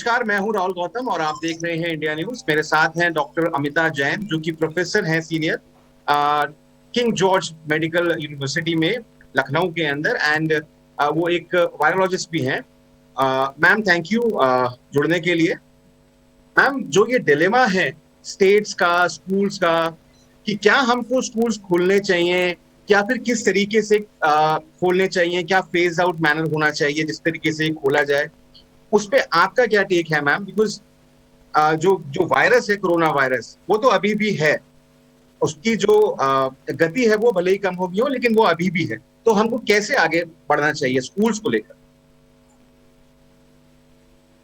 नमस्कार, मैं हूं राहुल गौतम और आप देख रहे हैं इंडिया न्यूज। मेरे साथ हैं डॉक्टर अमिता जैन, जो कि प्रोफेसर हैं senior king George medical university में लखनऊ के अंदर, एंड वो एक वायरोलॉजिस्ट भी हैं। मैम, थैंक यू जुड़ने के लिए। मैम, जो ये डिलेमा है स्टेट्स का, स्कूल्स का, कि क्या हमको स्कूल्स खोलने चाहिए, क्या फिर किस तरीके से खोलने चाहिए, क्या फेज आउट मैनर होना चाहिए जिस तरीके से खोला जाए, उस पे आपका क्या टेक है मैम? बिकॉज जो जो वायरस है, कोरोना वायरस, वो तो अभी भी है। उसकी जो गति है वो भले ही कम होगी हो, लेकिन वो अभी भी है। तो हमको कैसे आगे बढ़ना चाहिए स्कूल्स को लेकर?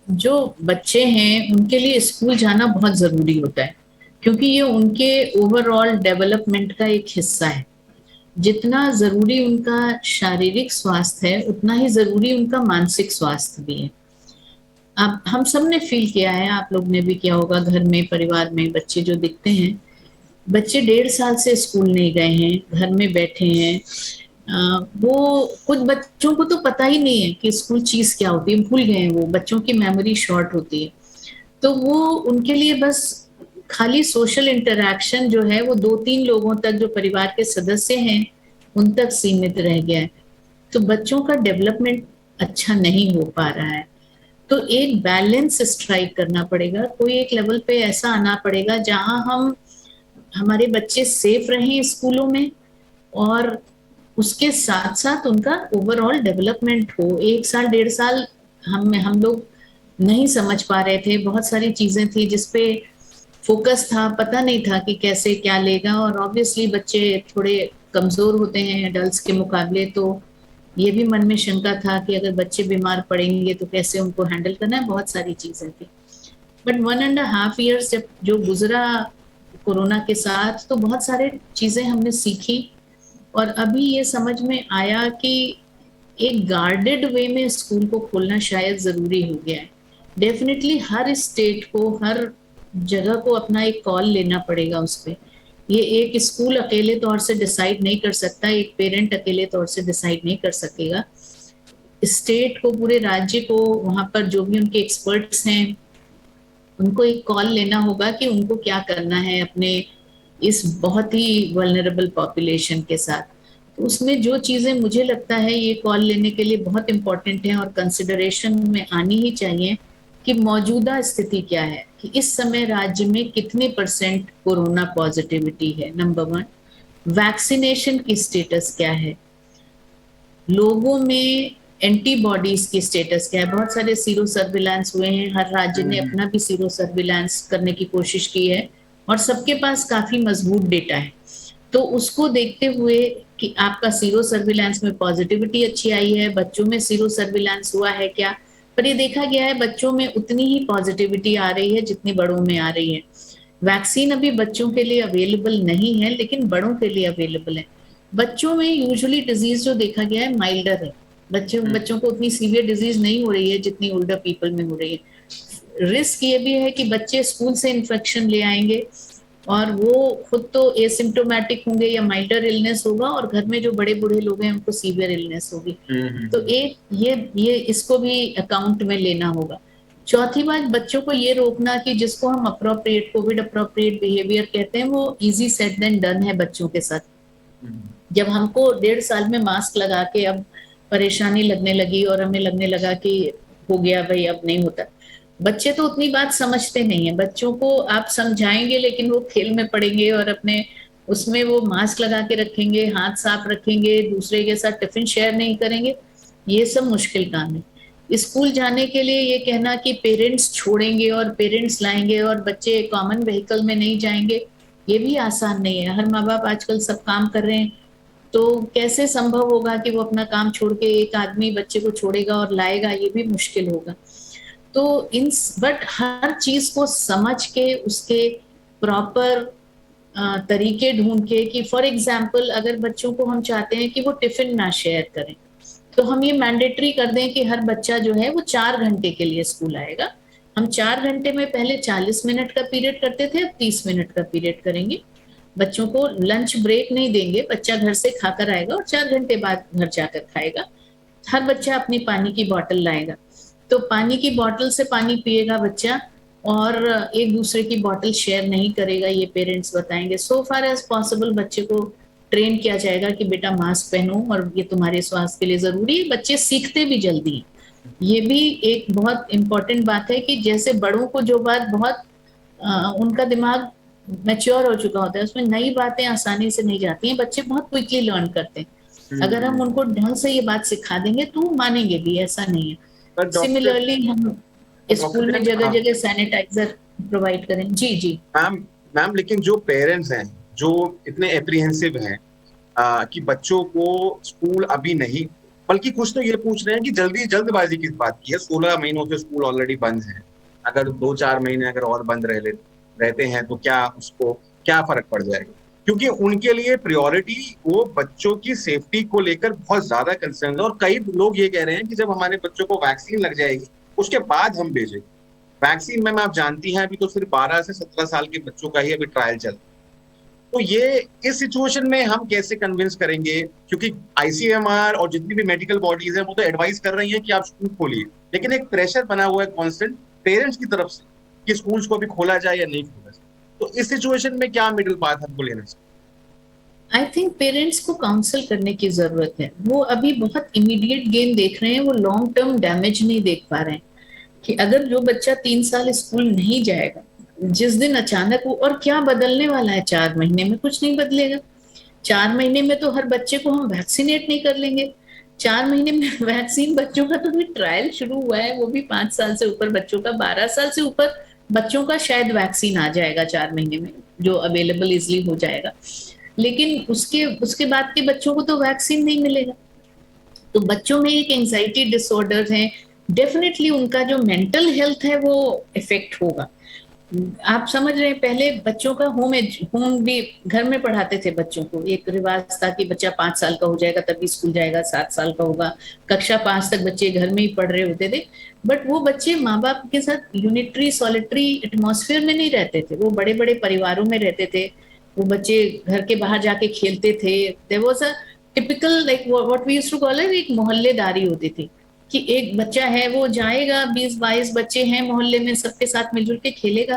जो बच्चे हैं उनके लिए स्कूल जाना बहुत जरूरी होता है, क्योंकि ये उनके ओवरऑल डेवलपमेंट का एक हिस्सा है। जितना जरूरी उनका शारीरिक स्वास्थ्य है, उतना ही जरूरी उनका मानसिक स्वास्थ्य भी है। अब हम सब ने फील किया है, आप लोग ने भी किया होगा, घर में परिवार में बच्चे जो दिखते हैं, बच्चे 1.5 साल से स्कूल नहीं गए हैं, घर में बैठे हैं। वो कुछ बच्चों को तो पता ही नहीं है कि स्कूल चीज क्या होती है, भूल गए हैं, वो बच्चों की मेमोरी शॉर्ट होती है। तो वो उनके लिए बस खाली सोशल इंटरैक्शन जो है वो 2-3 लोगों तक, जो परिवार के सदस्य हैं, उन तक सीमित रह गया है। तो बच्चों का डेवलपमेंट अच्छा नहीं हो पा रहा है। तो एक बैलेंस स्ट्राइक करना पड़ेगा, कोई एक लेवल पे ऐसा आना पड़ेगा जहां हम हमारे बच्चे सेफ रहें स्कूलों में, और उसके साथ साथ उनका ओवरऑल डेवलपमेंट हो। 1 साल 1.5 साल हम लोग नहीं समझ पा रहे थे, बहुत सारी चीजें थी जिसपे फोकस था, पता नहीं था कि कैसे क्या लेगा। और ऑब्वियसली बच्चे थोड़े कमजोर होते हैं एडल्ट्स के मुकाबले, तो ये भी मन में शंका था कि अगर बच्चे बीमार पड़ेंगे तो कैसे उनको हैंडल करना है, बहुत सारी चीजें थी। बट 1.5 years जब जो गुजरा कोरोना के साथ, तो बहुत सारे चीजें हमने सीखी। और अभी ये समझ में आया कि एक गार्डेड वे में स्कूल को खोलना शायद जरूरी हो गया है। डेफिनेटली हर स्टेट को, हर जगह को अपना एक कॉल लेना पड़ेगा उस पे। ये एक स्कूल अकेले तौर से डिसाइड नहीं कर सकता, एक पेरेंट अकेले तौर से डिसाइड नहीं कर सकेगा। स्टेट को, पूरे राज्य को, वहां पर जो भी उनके एक्सपर्ट्स हैं, उनको एक कॉल लेना होगा कि उनको क्या करना है अपने इस बहुत ही वल्नरेबल पॉपुलेशन के साथ। तो उसमें जो चीजें मुझे लगता है ये कॉल लेने के लिए बहुत इंपॉर्टेंट है और कंसिडरेशन में आनी ही चाहिए, कि मौजूदा स्थिति क्या है, कि इस समय राज्य में कितने % कोरोना पॉजिटिविटी है, नंबर 1। वैक्सीनेशन की स्टेटस क्या है, लोगों में एंटीबॉडीज की स्टेटस क्या है। बहुत सारे सीरो सर्विलांस हुए हैं, हर राज्य ने अपना भी सीरो सर्विलांस करने की कोशिश की है, और सबके पास काफी मजबूत डेटा है। तो उसको देखते हुए कि आपका सीरो सर्विलांस में पॉजिटिविटी अच्छी आई है, बच्चों में सीरो सर्विलांस हुआ है क्या। पर ये देखा गया है बच्चों में उतनी ही पॉजिटिविटी आ रही है जितनी बड़ों में आ रही है। वैक्सीन अभी बच्चों के लिए अवेलेबल नहीं है, लेकिन बड़ों के लिए अवेलेबल है। बच्चों में यूजुअली डिजीज जो देखा गया है माइल्डर है, बच्चों को उतनी सीवियर डिजीज नहीं हो रही है जितनी ओल्डर पीपल में हो रही है। रिस्क ये भी है कि बच्चे स्कूल से इन्फेक्शन ले आएंगे, और वो खुद तो एसिम्टोमेटिक होंगे या माइल्डर इलनेस होगा, और घर में जो बड़े बूढ़े लोग हैं उनको सीवियर इलनेस होगी। तो एक ये इसको भी अकाउंट में लेना होगा। चौथी बात, बच्चों को ये रोकना कि जिसको हम अप्रोप्रिएट, कोविड अप्रोप्रिएट बिहेवियर कहते हैं, वो इजी सेड देन डन है बच्चों के साथ। जब हमको 1.5 साल में मास्क लगा के अब परेशानी लगने लगी, और हमें लगने लगा कि हो गया भाई, अब नहीं होता, बच्चे तो उतनी बात समझते नहीं है। बच्चों को आप समझाएंगे लेकिन वो खेल में पड़ेंगे, और अपने उसमें वो मास्क लगा के रखेंगे, हाथ साफ रखेंगे, दूसरे के साथ टिफिन शेयर नहीं करेंगे। ये सब मुश्किल काम है। स्कूल जाने के लिए ये कहना कि पेरेंट्स छोड़ेंगे और पेरेंट्स लाएंगे और बच्चे कॉमन व्हीकल में नहीं जाएंगे, ये भी आसान नहीं है। हर माँ बाप आजकल सब काम कर रहे हैं, तो कैसे संभव होगा कि वो अपना काम छोड़ के एक आदमी बच्चे को छोड़ेगा और लाएगा, ये भी मुश्किल होगा। तो इन बट हर चीज को समझ के, उसके प्रॉपर तरीके ढूंढ के, कि फॉर एग्जाम्पल अगर बच्चों को हम चाहते हैं कि वो टिफिन ना शेयर करें, तो हम ये मैंडेटरी कर दें कि हर बच्चा जो है वो 4 घंटे के लिए स्कूल आएगा। हम 4 घंटे में पहले 40 मिनट का पीरियड करते थे, अब 30 मिनट का पीरियड करेंगे। बच्चों को लंच ब्रेक नहीं देंगे, बच्चा घर से खाकर आएगा और 4 घंटे बाद घर जाकर खाएगा। हर बच्चा अपनी पानी की बोतल लाएगा। तो पानी की बॉटल से पानी पिएगा बच्चा, और एक दूसरे की बॉटल शेयर नहीं करेगा, ये पेरेंट्स बताएंगे। सो फार एज पॉसिबल बच्चे को ट्रेन किया जाएगा कि बेटा मास्क पहनो और ये तुम्हारे स्वास्थ्य के लिए जरूरी है। बच्चे सीखते भी जल्दी हैं। ये भी एक बहुत इम्पोर्टेंट बात है कि जैसे बड़ों को जो बात बहुत उनका दिमाग मैच्योर हो चुका होता है, उसमें नई बातें आसानी से नहीं जाती हैं, बच्चे बहुत क्विकली लर्न करते हैं। अगर हम उनको ढंग से ये बात सिखा देंगे तो वो मानेंगे भी, ऐसा नहीं है। पर डॉक्टर सिमिलरली हम स्कूल में जगह जगह सैनिटाइजर प्रोवाइड करें। जी जी मैम, मैम लेकिन जो पेरेंट्स हैं जो इतने एप्रीहेंसिव हैं कि बच्चों को स्कूल अभी नहीं, बल्कि कुछ तो ये पूछ रहे हैं कि जल्दबाजी किस बात की है, 16 महीनों से स्कूल ऑलरेडी बंद है, अगर 2-4 महीने अगर और बंद रहते हैं तो क्या उसको क्या फर्क पड़ जाएगा? क्योंकि उनके लिए प्रायोरिटी वो बच्चों की सेफ्टी को लेकर बहुत ज्यादा कंसर्न है, और कई लोग ये कह रहे हैं कि जब हमारे बच्चों को वैक्सीन लग जाएगी उसके बाद हम भेजेंगे। वैक्सीन में आप जानती हैं अभी तो सिर्फ 12 से 17 साल के बच्चों का ही अभी ट्रायल चल रहा है। तो ये इस सिचुएशन में हम कैसे कन्विंस करेंगे, क्योंकि आईसीएमआर और जितनी भी मेडिकल बॉडीज हैं वो तो एडवाइस कर रही हैं कि आप स्कूल खोलिए, लेकिन एक प्रेशर बना हुआ है कांस्टेंट पेरेंट्स की तरफ से कि स्कूल्स को अभी खोला जाए या नहीं खोला जाए। तो इस सिचुएशन में क्या मिडिल पाथ हमको लेना चाहिए? आई थिंक पेरेंट्स को काउंसल करने की जरूरत है। वो अभी बहुत इमीडिएट गेन देख रहे हैं, वो लॉन्ग टर्म डैमेज नहीं देख पा रहे हैं कि अगर जो बच्चा 3 साल स्कूल नहीं जाएगा, जिस दिन अचानक वो, और क्या बदलने वाला है 4 महीने में? कुछ नहीं बदलेगा। 4 महीने में तो हर बच्चे को हम वैक्सीनेट नहीं कर लेंगे। 4 महीने में वैक्सीन बच्चों का तो भी ट्रायल शुरू हुआ है, वो भी 5 साल से ऊपर बच्चों का, 12 साल से ऊपर बच्चों का शायद वैक्सीन आ जाएगा 4 महीने में, जो अवेलेबल इजिली हो जाएगा। लेकिन उसके उसके बाद के बच्चों को तो वैक्सीन नहीं मिलेगा। तो बच्चों में एक एंजाइटी डिसऑर्डर है, डेफिनेटली उनका जो मेंटल हेल्थ है वो इफेक्ट होगा। आप समझ रहे हैं, पहले बच्चों का होम भी घर में पढ़ाते थे बच्चों को, एक रिवाज था कि बच्चा 5 साल का हो जाएगा तभी स्कूल जाएगा, 7 साल का होगा, कक्षा 5 तक बच्चे घर में ही पढ़ रहे होते थे। बट वो बच्चे माँ बाप के साथ यूनिटरी सॉलिटरी एटमॉस्फेयर में नहीं रहते थे, वो बड़े बड़े परिवारों में रहते थे। वो बच्चे घर के बाहर जाके खेलते थे। There was a typical like what we used to call it, एक मोहल्लेदारी होती थी कि एक बच्चा है वो जाएगा, 20-22 बच्चे हैं मोहल्ले में, सबके साथ मिलजुल के खेलेगा।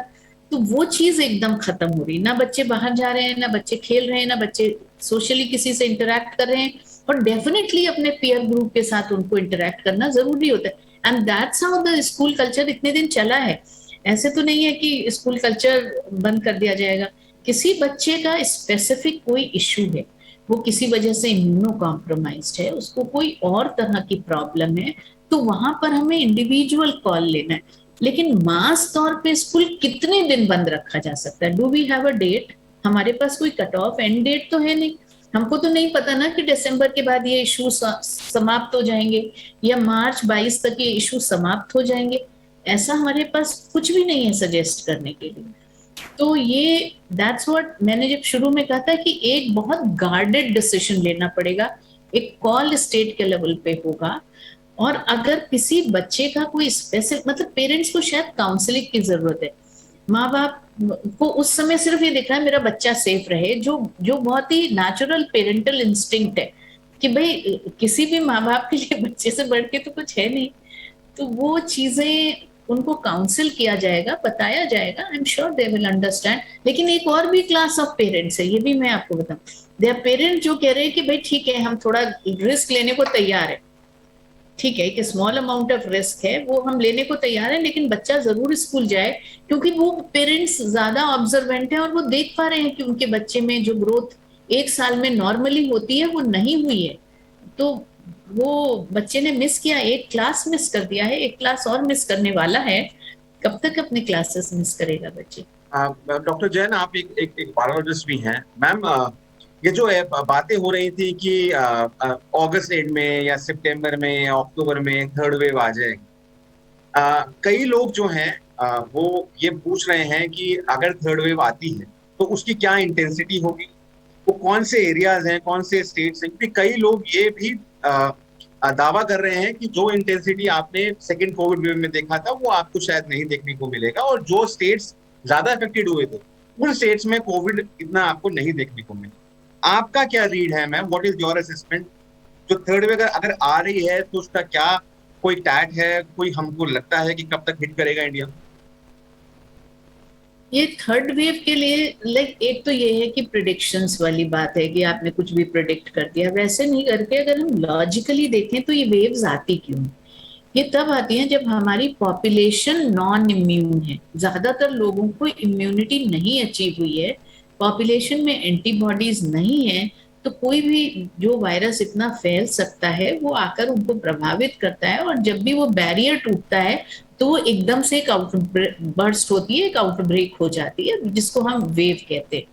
तो वो चीज एकदम खत्म हो रही, ना बच्चे बाहर जा रहे हैं, ना बच्चे खेल रहे हैं, ना बच्चे सोशली किसी से इंटरेक्ट कर रहे हैं। और डेफिनेटली अपने पीयर ग्रुप के साथ उनको इंटरेक्ट करना जरूरी होता है। And that's how the school culture इतने दिन चला है। ऐसे तो नहीं है कि स्कूल कल्चर बंद कर दिया जाएगा। किसी बच्चे का स्पेसिफिक कोई इश्यू है, वो किसी वजह से इम्यूनो कॉम्प्रोमाइज्ड है, उसको कोई और तरह की प्रॉब्लम है, तो वहां पर हमें इंडिविजुअल कॉल लेना है। लेकिन मास तौर पे स्कूल कितने दिन बंद रखा जा सकता है? Do we have a date? हमारे पास कोई कट ऑफ एंड डेट तो है नहीं। हमको तो नहीं पता ना कि दिसंबर के बाद ये इशू समाप्त हो जाएंगे या मार्च 22 तक ये इशू समाप्त हो जाएंगे। ऐसा हमारे पास कुछ भी नहीं है सजेस्ट करने के लिए। तो ये दैट्स व्हाट मैंने जब शुरू में कहा था कि एक बहुत गार्डेड डिसीजन लेना पड़ेगा, एक कॉल स्टेट के लेवल पे होगा। और अगर किसी बच्चे का कोई स्पेसिफिक, मतलब पेरेंट्स को शायद काउंसलिंग की जरूरत है। माँ बाप को उस समय सिर्फ ये देखना है मेरा बच्चा सेफ रहे, जो जो बहुत ही नेचुरल पेरेंटल इंस्टिंक्ट है कि भाई किसी भी माँ बाप के लिए बच्चे से बढ़ के तो कुछ है नहीं। तो वो चीजें उनको काउंसिल किया जाएगा, बताया जाएगा, आई am sure they will understand. लेकिन एक और भी क्लास ऑफ पेरेंट्स है, ये भी मैं आपको बताऊं, दे आर पेरेंट जो कह रहे हैं कि भाई ठीक है हम थोड़ा रिस्क लेने को तैयार है, ठीक है एक स्मॉल अमाउंट ऑफ रिस्क है वो हम लेने को तैयार है, लेकिन बच्चा जरूर स्कूल जाए, क्योंकि वो पेरेंट्स ज्यादा ऑब्जर्वेंट है और वो देख पा रहे हैं कि उनके बच्चे में जो ग्रोथ 1 साल में नॉर्मली होती है वो नहीं हुई है। तो वो बच्चे ने मिस किया, एक क्लास मिस कर दिया है, एक क्लास और मिस करने वाला है, कब तक अपने क्लासेस मिस करेगा बच्चे? डॉक्टर जैन, आप एक बायोलॉजिस्ट भी हैं मैम। ये जो बातें हो रही थी कि अगस्त एंड में या सितंबर में या अक्टूबर में थर्ड वेव आ जाएगी, कई लोग जो हैं वो ये पूछ रहे हैं कि अगर थर्ड वेव आती है तो उसकी क्या इंटेंसिटी होगी, वो कौन से एरियाज हैं, कौन से स्टेट्स हैं, क्योंकि कई लोग ये भी दावा कर रहे हैं कि जो इंटेंसिटी आपने सेकेंड कोविड वेव में देखा था वो आपको शायद नहीं देखने को मिलेगा, और जो स्टेट्स ज्यादा अफेक्टेड हुए थे उन स्टेट्स में कोविड इतना आपको नहीं देखने को मिलेगा। आपका क्या रीड है ma'am, what is your assessment? जो थर्ड वेव अगर आ रही है तो उसका क्या कोई टैग है, कोई हमको लगता है कि कब तक हिट करेगा इंडिया? ये थर्ड वेव के लिए एक तो ये है कि प्रिडिक्शंस वाली बात है कि आपने कुछ भी प्रिडिक्ट कर दिया, वैसे नहीं करके अगर हम लॉजिकली देखें तो ये वेव्स आती क्यों? ये तब आती हैं जब हमारी पॉपुलेशन नॉन इम्यून है, ज्यादातर लोगों को इम्यूनिटी नहीं अचीव हुई है, पॉपुलेशन में एंटीबॉडीज नहीं है, तो कोई भी जो वायरस इतना फैल सकता है वो आकर उनको प्रभावित करता है, और जब भी वो बैरियर टूटता है तो वो एकदम से एक बर्स्ट होती है, एक आउटब्रेक हो जाती है, जिसको हम वेव कहते हैं।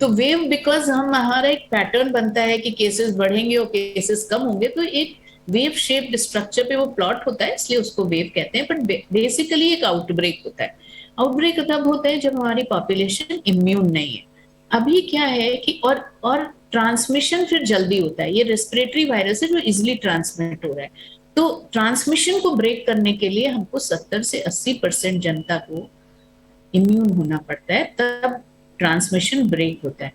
तो वेव बिकॉज हमारा एक पैटर्न बनता है कि केसेस बढ़ेंगे और केसेस कम होंगे, तो एक वेव शेप्ड स्ट्रक्चर पे वो प्लॉट होता है, इसलिए उसको वेव कहते हैं। बट बेसिकली एक आउटब्रेक होता है। आउटब्रेक तब होता है जब हमारी पॉपुलेशन इम्यून नहीं है। अभी क्या है कि और ट्रांसमिशन फिर जल्दी होता है, ये रेस्पिरेटरी वायरस है जो इजिली ट्रांसमिट हो रहा है, तो ट्रांसमिशन को ब्रेक करने के लिए हमको 70 से 80% जनता को इम्यून होना पड़ता है, तब ट्रांसमिशन ब्रेक होता है।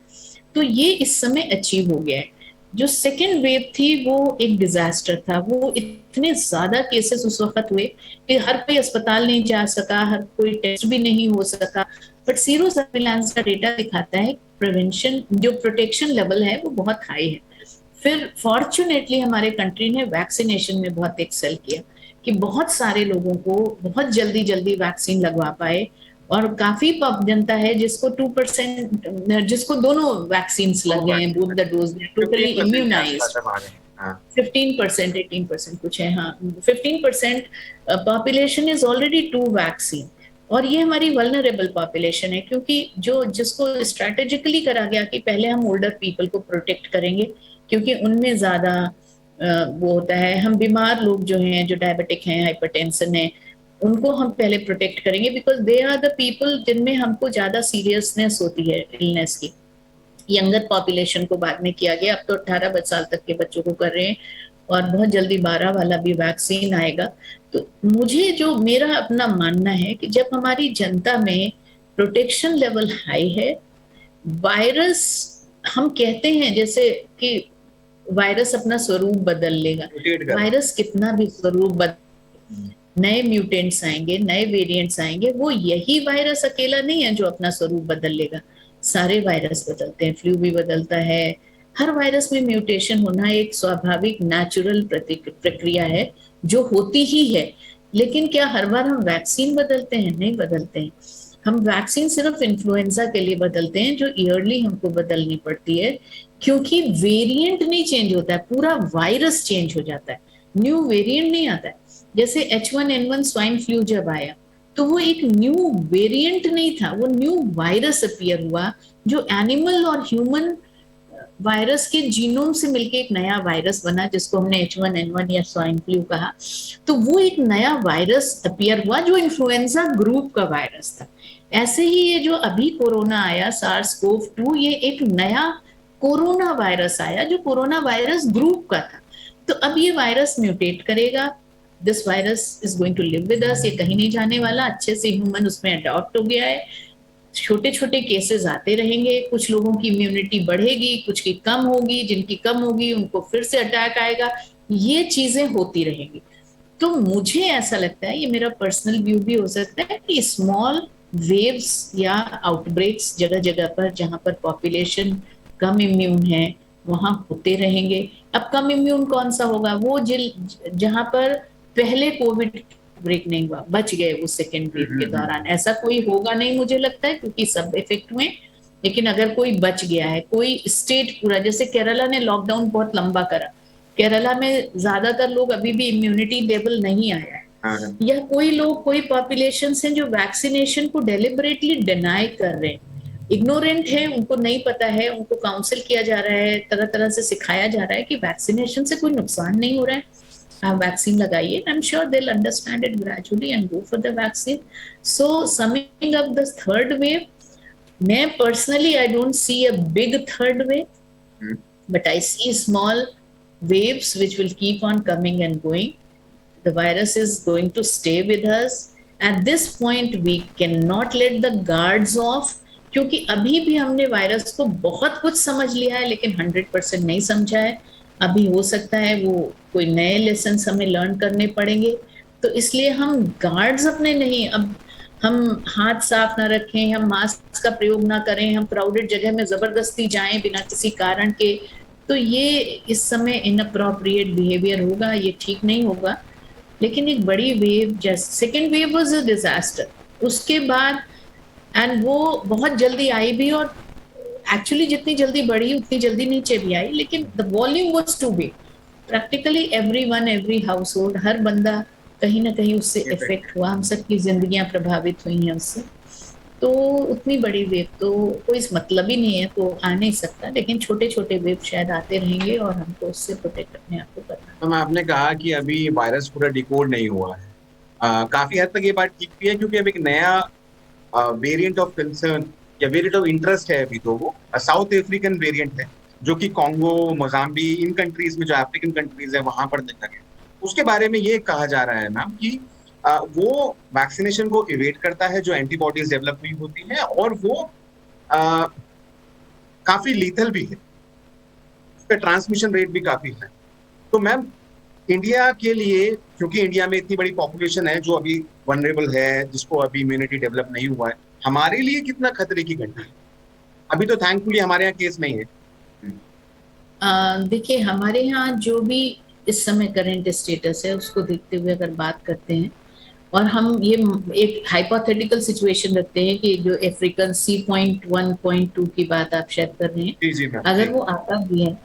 तो ये इस समय अचीव हो गया है। जो सेकेंड वेव थी वो एक डिजास्टर था, वो इतने ज्यादा केसेस उस वक्त हुए कि हर कोई अस्पताल नहीं जा सका, हर कोई टेस्ट भी नहीं हो सका। बट सीरो सर्विलांस का डेटा दिखाता है प्रिवेंशन, जो प्रोटेक्शन लेवल है वो बहुत हाई है। फिर फॉर्चुनेटली हमारे कंट्री ने वैक्सीनेशन में बहुत एक्सेल किया कि बहुत सारे लोगों को बहुत जल्दी जल्दी वैक्सीन लगवा पाए, और काफी जनता है जिसको 2%, जिसको दोनों वैक्सीन लग गए हैं, both the dose, totally immunised. 15%, 18% कुछ है, हाँ 15% पॉपुलेशन इज ऑलरेडी 2 वैक्सीन। और ये हमारी वल्नरेबल पॉपुलेशन है, क्योंकि जो जिसको स्ट्रैटेजिकली करा गया कि पहले हम ओल्डर पीपल को प्रोटेक्ट करेंगे, क्योंकि उनमें ज्यादा वो होता है, हम बीमार लोग जो हैं, जो डायबिटिक हैं, हाइपरटेंशन है, उनको हम पहले प्रोटेक्ट करेंगे, because they are the people जिनमें हमको ज्यादा सीरियसनेस होती है इलनेस की। यंगर पॉपुलेशन को बाद में किया गया, अब तो 18 साल तक के बच्चों को कर रहे हैं, और बहुत जल्दी 12 वाला भी वैक्सीन आएगा। तो मुझे जो मेरा अपना मानना है कि जब हमारी जनता में प्रोटेक्शन लेवल हाई है, वायरस, हम कहते हैं जैसे कि वायरस अपना स्वरूप बदल लेगा, वायरस कितना भी स्वरूप बदल, नए म्यूटेंट्स आएंगे, नए वेरिएंट्स आएंगे, वो यही वायरस अकेला नहीं है जो अपना स्वरूप बदल लेगा, सारे वायरस बदलते हैं, फ्लू भी बदलता है। हर वायरस में म्यूटेशन होना एक स्वाभाविक नेचुरल प्रक्रिया है जो होती ही है। लेकिन क्या हर बार हम वैक्सीन बदलते हैं? नहीं बदलते हैं। हम वैक्सीन सिर्फ इन्फ्लुएंजा के लिए बदलते हैं, जो ईयरली हमको बदलनी पड़ती है, क्योंकि वेरिएंट नहीं चेंज होता है, पूरा वायरस चेंज हो जाता है, न्यू वेरिएंट नहीं आता है। जैसे H1N1 स्वाइन फ्लू जब आया तो वो एक न्यू वेरिएंट नहीं था, वो न्यू वायरस अपीयर हुआ, जो एनिमल और ह्यूमन वायरस के जीनोम से मिलके एक नया वायरस बना, जिसको हमने H1N1 या स्वाइन फ्लू कहा। तो वो एक नया वायरस अपीयर हुआ जो इन्फ्लुएंजा ग्रुप का वायरस था। ऐसे ही ये जो अभी कोरोना आया SARS-CoV-2, ये एक नया कोरोना वायरस आया जो कोरोना वायरस ग्रुप का था। तो अब ये वायरस म्यूटेट करेगा, this virus is going to live with us, ये कहीं नहीं जाने वाला, अच्छे से ह्यूमन उसमें अडॉप्ट हो गया है। छोटे छोटे केसेस आते रहेंगे, कुछ लोगों की इम्यूनिटी बढ़ेगी, कुछ की कम होगी, जिनकी कम होगी उनको फिर से अटैक आएगा, ये चीजें होती रहेंगी। तो मुझे ऐसा लगता है, ये मेरा पर्सनल व्यू भी हो सकता है, कि स्मॉल वेव्स या आउटब्रेक्स जगह जगह पर, जहाँ पर पॉपुलेशन कम इम्यून है, वहां होते रहेंगे। अब कम इम्यून कौन सा होगा? वो जहां पर पहले कोविड ब्रेक नहीं हुआ, बच गए वो सेकेंड वेव के दौरान, ऐसा कोई होगा नहीं मुझे लगता है, क्योंकि सब इफेक्ट हुए। लेकिन अगर कोई बच गया है, कोई स्टेट पूरा, जैसे केरला ने लॉकडाउन बहुत लंबा करा, केरला में ज्यादातर लोग अभी भी इम्यूनिटी लेवल नहीं आया है, या कोई लोग, कोई पॉपुलेशन है जो वैक्सीनेशन को डेलिबरेटली डिनाई कर रहे हैं, इग्नोरेंट है, उनको नहीं पता है, उनको काउंसिल किया जा रहा है, तरह तरह से सिखाया जा रहा है कि वैक्सीनेशन से कोई नुकसान नहीं हो रहा है, आप वैक्सीन लगाइए। I am sure they will understand it gradually and go for the vaccine. So summing up the third wave, मैं personally I don't see a big third wave, but I see small waves which will keep on coming and going. The virus is going to stay with us. At this point we cannot let the guards off, क्योंकि अभी भी हमने virus को बहुत कुछ समझ लिया है, लेकिन 100% नहीं समझा है। अभी हो सकता है वो कोई नए लेसन हमें लर्न करने पड़ेंगे, तो इसलिए हम गार्ड्स अपने नहीं, अब हम हाथ साफ ना रखें, हम मास्क का प्रयोग ना करें, हम क्राउडेड जगह में जबरदस्ती जाएं बिना किसी कारण के, तो ये इस समय इनअप्रोप्रिएट बिहेवियर होगा, ये ठीक नहीं होगा। लेकिन एक बड़ी वेव, जैसे second wave was a disaster, उसके बाद एंड वो बहुत जल्दी आई भी, और एक्चुअली जितनी जल्दी बढ़ी उतनी जल्दी नीचे भी आई, लेकिन the volume was too big. Practically everyone, every household, हर बंदा कहीं ना कहीं उससे इफेक्ट हुआ, हम सबकी जिंदगियां प्रभावित हुई हैं उससे। तो उतनी बड़ी वेव तो कोई मतलब ही नहीं है, तो आ नहीं सकता, लेकिन छोटे छोटे वेव शायद आते रहेंगे और हमको उससे प्रोटेक्ट अपने आप को करना। तो मैं आपने कहा कि अभी वायरस पूरा डिकोड नहीं हुआ है, काफी हद तक ये बात ठीक भी है, क्योंकि अब एक नया वेरिएंट ऑफ कंसर्न या वेरिएंट ऑफ इंटरेस्ट है, अभी तो वो साउथ अफ्रीकन वेरिएंट है, जो कि कॉन्गो, मोजाम्बिक, इन कंट्रीज में, जो अफ्रीकन कंट्रीज है वहां पर दिखा गया। उसके बारे में ये कहा जा रहा है मैम कि वो वैक्सीनेशन को इवेट करता है, जो एंटीबॉडीज डेवलप हुई होती है, और वो आ, काफी लीथल भी है, उसका ट्रांसमिशन रेट भी काफी है। तो मैम, इंडिया के लिए, क्योंकि इंडिया में इतनी बड़ी पॉपुलेशन है जो अभी वनरेबल है, जिसको अभी इम्यूनिटी डेवलप नहीं हुआ है, हमारे लिए कितना खतरे की घंटी है? अभी तो थैंकफुली हमारे यहाँ केस नहीं है। देखिए, हमारे यहाँ जो भी इस समय करंट स्टेटस है उसको देखते हुए अगर बात करते हैं, और हम ये एक हाइपोथेटिकल सिचुएशन रखते हैं कि जो अफ्रीकन C.1.2 की बात आप शायद कर रहे हैं, जी जी मैम, अगर वो आता भी है,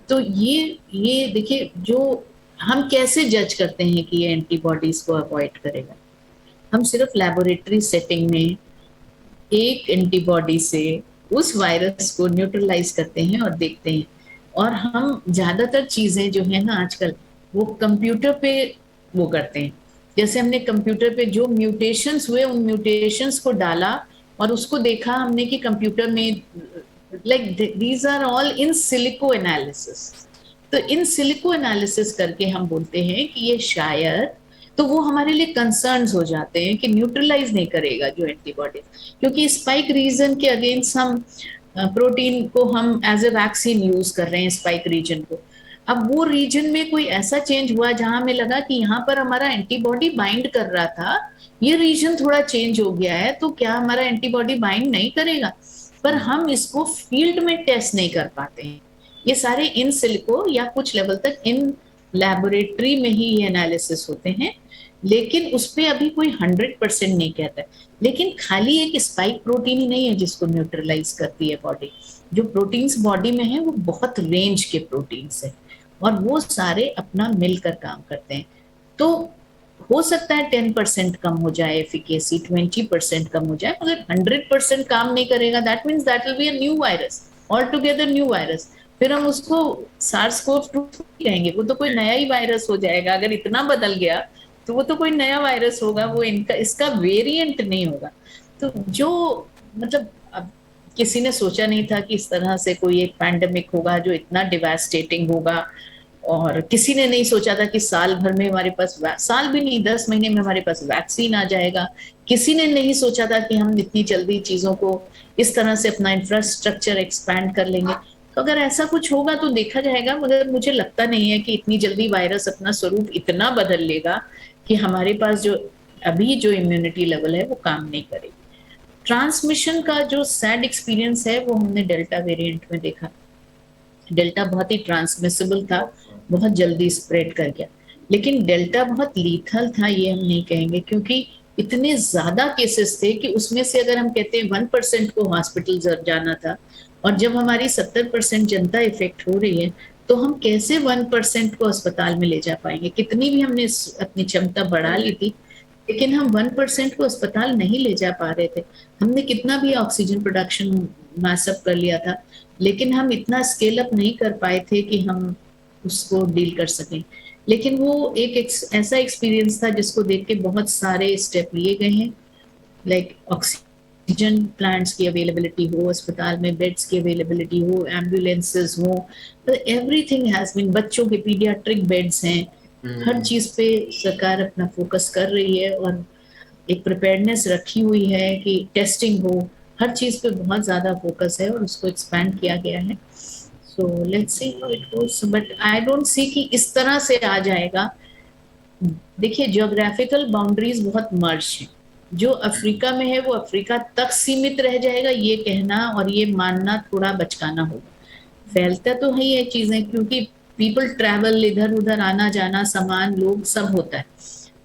तो ये देखिए, जो हम कैसे जज करते हैं कि ये एंटीबॉडीज को अवॉइड करेगा। हम सिर्फ लेबोरेटरी सेटिंग में एक एंटीबॉडी से उस वायरस को न्यूट्रलाइज करते हैं और देखते हैं। और हम ज्यादातर चीजें जो है ना आजकल, वो कंप्यूटर पे वो करते हैं। जैसे हमने कंप्यूटर पे जो म्यूटेशंस हुए, उन म्यूटेशंस को डाला और उसको देखा हमने कि कंप्यूटर में, like these are all in silico analysis. तो इन सिलिको एनालिसिस करके हम बोलते हैं कि ये शायद, तो वो हमारे लिए कंसर्न्स हो जाते हैं कि न्यूट्रलाइज नहीं करेगा जो एंटीबॉडी, क्योंकि स्पाइक रीजन के अगेंस्ट हम प्रोटीन को हम एज ए वैक्सीन यूज कर रहे हैं, स्पाइक रीजन को। अब वो रीजन में कोई ऐसा चेंज हुआ जहां हमें लगा कि यहाँ पर हमारा एंटीबॉडी बाइंड कर रहा था, ये रीजन थोड़ा चेंज हो गया है, तो क्या हमारा एंटीबॉडी बाइंड नहीं करेगा? पर हम इसको फील्ड में टेस्ट नहीं कर पाते हैं। ये सारे इन सिलिको या कुछ लेवल तक इन लैबोरेटरी में ही ये एनालिसिस होते हैं, लेकिन उसपे अभी कोई 100% नहीं कहता है। लेकिन खाली एक स्पाइक प्रोटीन ही नहीं है जिसको न्यूट्रलाइज करती है बॉडी। जो प्रोटीन्स बॉडी में है वो बहुत रेंज के प्रोटीन्स है, और वो सारे अपना मिलकर काम करते हैं। तो हो सकता है 10% कम हो जाए एफिकेसी, 20% कम हो जाए, मगर 100% काम नहीं करेगा। That means that will be a new virus, all together new virus. फिर हम उसको SARS-CoV-2 कहेंगे, वो तो कोई नया ही वायरस हो जाएगा। अगर इतना बदल गया तो वो तो कोई नया वायरस होगा, वो इनका इसका वेरिएंट नहीं होगा। तो जो मतलब, अब किसी ने सोचा नहीं था कि इस तरह से कोई एक पैंडेमिक होगा जो इतना डिवास्टेटिंग होगा, और किसी ने नहीं सोचा था कि साल भर में हमारे पास, साल भी नहीं 10 महीने में हमारे पास वैक्सीन आ जाएगा। किसी ने नहीं सोचा था कि हम इतनी जल्दी चीजों को इस तरह से अपना इंफ्रास्ट्रक्चर एक्सपैंड कर लेंगे। तो अगर ऐसा कुछ होगा तो देखा जाएगा, मगर मुझे लगता नहीं है कि इतनी जल्दी वायरस अपना स्वरूप इतना बदल लेगा कि हमारे पास जो अभी जो इम्यूनिटी लेवल है वो काम नहीं करेगी। ट्रांसमिशन का जो सैड एक्सपीरियंस है वो हमने डेल्टा वेरिएंट में देखा। डेल्टा बहुत ही ट्रांसमिसिबल था, बहुत जल्दी स्प्रेड कर गया। लेकिन डेल्टा बहुत लीथल था, ये हम नहीं कहेंगे, क्योंकि इतने ज्यादा केसेस थे कि उसमें से अगर हम कहते हैं 1% को हॉस्पिटल जाना था, और जब हमारी 70% जनता इफेक्ट हो रही है, तो हम कैसे 1% को अस्पताल में ले जा पाएंगे? कितनी भी हमने अपनी क्षमता बढ़ा ली थी, लेकिन हम 1% को अस्पताल नहीं ले जा पा रहे थे। हमने कितना भी ऑक्सीजन प्रोडक्शन मैसअप कर लिया था, लेकिन हम इतना स्केल अप नहीं कर पाए थे कि हम उसको डील कर सकें। लेकिन वो एक ऐसा एक्सपीरियंस था जिसको देख के बहुत सारे स्टेप लिए गए हैं, लाइक ऑक्सीजन प्लांट्स की अवेलेबिलिटी हो, अस्पताल में बेड्स की अवेलेबिलिटी हो, एम्बुलेंसेज हो, तो एवरीथिंग हैज बीन, बच्चों के पीडियाट्रिक बेड्स हैं, हर चीज पे सरकार अपना फोकस कर रही है, और एक प्रिपेयर्डनेस रखी हुई है कि टेस्टिंग हो, हर चीज पे बहुत ज्यादा फोकस है और उसको एक्सपैंड किया गया है। तो let's see how it goes, but I don't सी कि इस तरह से आ जाएगा। देखिए ज्योग्राफिकल बाउंड्रीज बहुत मर्ज है, जो अफ्रीका में है वो अफ्रीका तक सीमित रह जाएगा, ये कहना और ये मानना थोड़ा बचकाना होगा। फैलता तो है ये चीजें, क्योंकि पीपल ट्रैवल, इधर उधर आना जाना, सामान, लोग, सब होता है।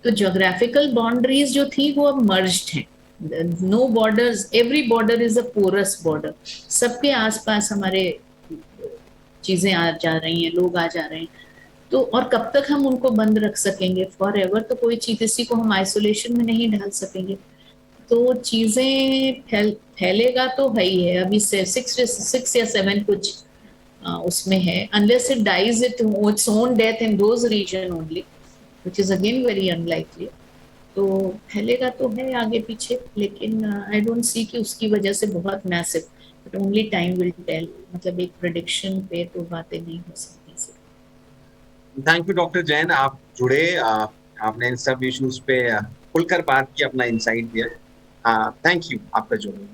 तो ज्योग्राफिकल बाउंड्रीज जो थी वो अब मर्ज्ड हैं। No borders, every border is a porous border. सबके आसपास हमारे चीजें आ जा रही हैं, लोग आ जा रहे हैं। तो और कब तक हम उनको बंद रख सकेंगे? फॉर एवर तो कोई चीज, किसी को हम आइसोलेशन में नहीं डाल सकेंगे। तो चीजें फैलेगा तो है ही है। अभी से 6 या 7 कुछ उसमें है, unless it dies its own death in those region only, which is again very unlikely. तो फैलेगा तो है आगे पीछे, लेकिन आई डोंट सी कि उसकी वजह से बहुत massive, but only time will tell. मतलब एक प्रेडिक्शन पे तो बातें नहीं हो सकती। थैंक यू डॉक्टर जैन, आप जुड़े, आपने इन सब इश्यूज पे खुलकर बात की, अपना इंसाइट दिया। थैंक यू आपका जुड़ने।